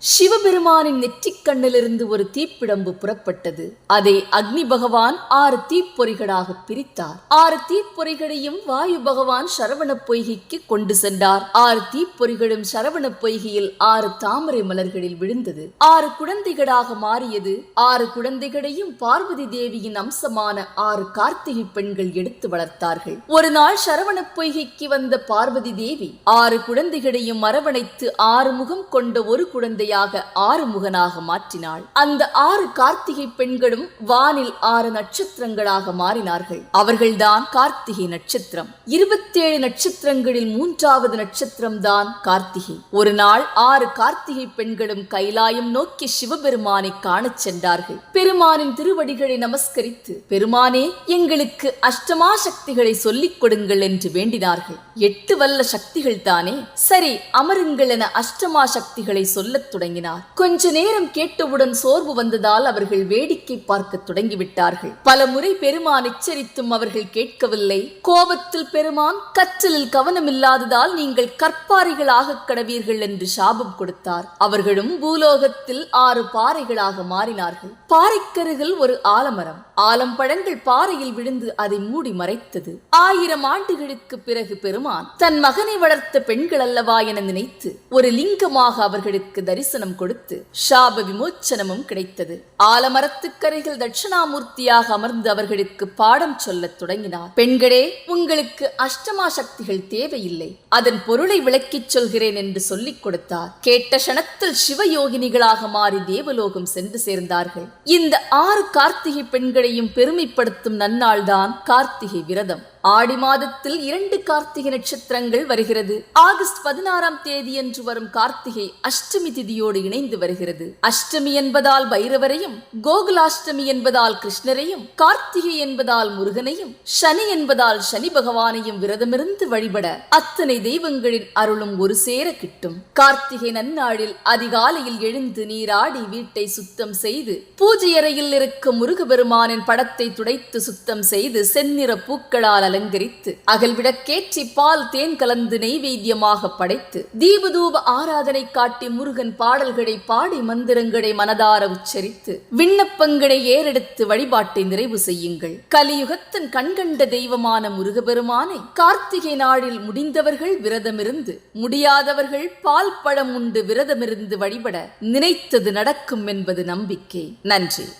சிவபெருமானின் நெற்றிக் கண்ணிலிருந்து ஒரு தீப்பிழம்பு புறப்பட்டது. அதை அக்னி பகவான் 6 தீப்பொறிகளாக பிரித்தார். 6 தீப்பொறிகளையும் வாயு பகவான் சரவண பொய்கைக்கு கொண்டு சென்றார். 6 தீப்பொறிகளும் சரவண பொய்கையில் 6 தாமரை மலர்களில் விழுந்தது. 6 குழந்தைகளாக மாறியது. 6 குழந்தைகளையும் பார்வதி தேவியின் அம்சமான 6 கார்த்திகை பெண்கள் எடுத்து வளர்த்தார்கள். ஒரு நாள் சரவண பொய்கைக்கு வந்த பார்வதி தேவி 6 குழந்தைகளையும் அரவணைத்து 6 முகம் கொண்ட ஒரு குழந்தை 6 முகனாக மாற்றினாள். அந்த 6 கார்த்திகை பெண்களும் வானில் 6 நட்சத்திரங்களாக மாறினார்கள். அவர்கள்தான் கார்த்திகை நட்சத்திரம். 27 நட்சத்திரங்களில் 3வது நட்சத்திரம் தான் கார்த்திகை. ஒரு நாள் 6 கார்த்திகை பெண்களும் கைலாயம் நோக்கி சிவபெருமானை காணச் சென்றார்கள். பெருமானின் திருவடிகளை நமஸ்கரித்து, பெருமானே, எங்களுக்கு அஷ்டமா சக்திகளை சொல்லிக் கொடுங்கள் என்று வேண்டினார்கள். 8 வல்ல சக்திகள் தானே, சரி அமருங்கள் என அஷ்டமா சக்திகளை சொல்லத் தொடங்கினார். கொஞ்ச நேரம் கேட்டவுடன் சோர்வு வந்ததால் அவர்கள் வேடிக்கை பார்க்க தொடங்கிவிட்டார்கள். பல முறை பெருமான் எச்சரித்தும் அவர்கள் கேட்கவில்லை. கோபத்தில் பெருமான் கற்றலில் கவனமில்லாததால் நீங்கள் கற்பாறைகள் ஆக கடவீர்கள் என்று சாபம் கொடுத்தார். அவர்களும் பூலோகத்தில் 6 பாறைகளாக மாறினார்கள். பாறைக்கருகில் ஒரு ஆலமரம். ஆலம்பழங்கள் பாறையில் விழுந்து அதை மூடி மறைத்தது. 1000 ஆண்டுகளுக்கு பிறகு பெருமான் தன் மகனை வளர்த்த பெண்கள் அல்லவா என நினைத்து ஒரு லிங்கமாக அவர்களுக்கு தரிசனம் கொடுத்து சாப விமோச்சனமும் கிடைத்தது. ஆலமரத்துக்கரையில் தட்சிணாமூர்த்தியாக அமர்ந்து அவர்களுக்கு பாடம் சொல்லத் தொடங்கினார். பெண்களே, உங்களுக்கு அஷ்டமா சக்திகள் தேவையில்லை, அதன் பொருளை விளக்கிச் சொல்கிறேன் என்று சொல்லிக் கொடுத்தார். கேட்ட க்ஷணத்தில் சிவயோகினிகளாக மாறி தேவலோகம் சென்று சேர்ந்தார்கள். இந்த 6 கார்த்திகை பெண்களையும் பெருமைப்படுத்தும் நன்னாள்தான் கார்த்திகை விரதம். ஆடி மாதத்தில் 2 கார்த்திகை நட்சத்திரங்கள் வருகிறது. ஆகஸ்ட் 16ஆம் தேதியன்று வரும் கார்த்திகை அஷ்டமி திதியோடு இணைந்து வருகிறது. அஷ்டமி என்பதால் பைரவரையும், கோகுலாஷ்டமி என்பதால் கிருஷ்ணரையும், கார்த்திகை என்பதால் முருகனையும், சனி என்பதால் சனி பகவானையும் விரதமிருந்து வழிபட அத்தனை தெய்வங்களின் அருளும் ஒரு சேர கிட்டும். கார்த்திகை நன்னாளில் அதிகாலையில் எழுந்து நீராடி வீட்டை சுத்தம் செய்து பூஜை அறையில் இருக்கும் முருகபெருமானின் படத்தை துடைத்து சுத்தம் செய்து செந்நிற பூக்களால் அலங்கரித்து அகல் விளக்கேற்றி பால் தேன் கலந்து நெய்வேத்தியமாக படைத்து தீபதூப ஆராதனை காட்டி முருகன் பாடல்களை பாடி மந்திரங்களை மனதார உச்சரித்து விண்ணப்பங்களை ஏறெடுத்து வழிபாட்டை நிறைவு செய்யுங்கள். கலியுகத்தின் கண்கண்ட தெய்வமான முருகபெருமானை கார்த்திகை நாளில் முடிந்தவர்கள் விரதமிருந்து, முடியாதவர்கள் பால் பழம் உண்டு விரதமிருந்து வழிபட நினைத்தது நடக்கும் என்பது நம்பிக்கை. நன்றி.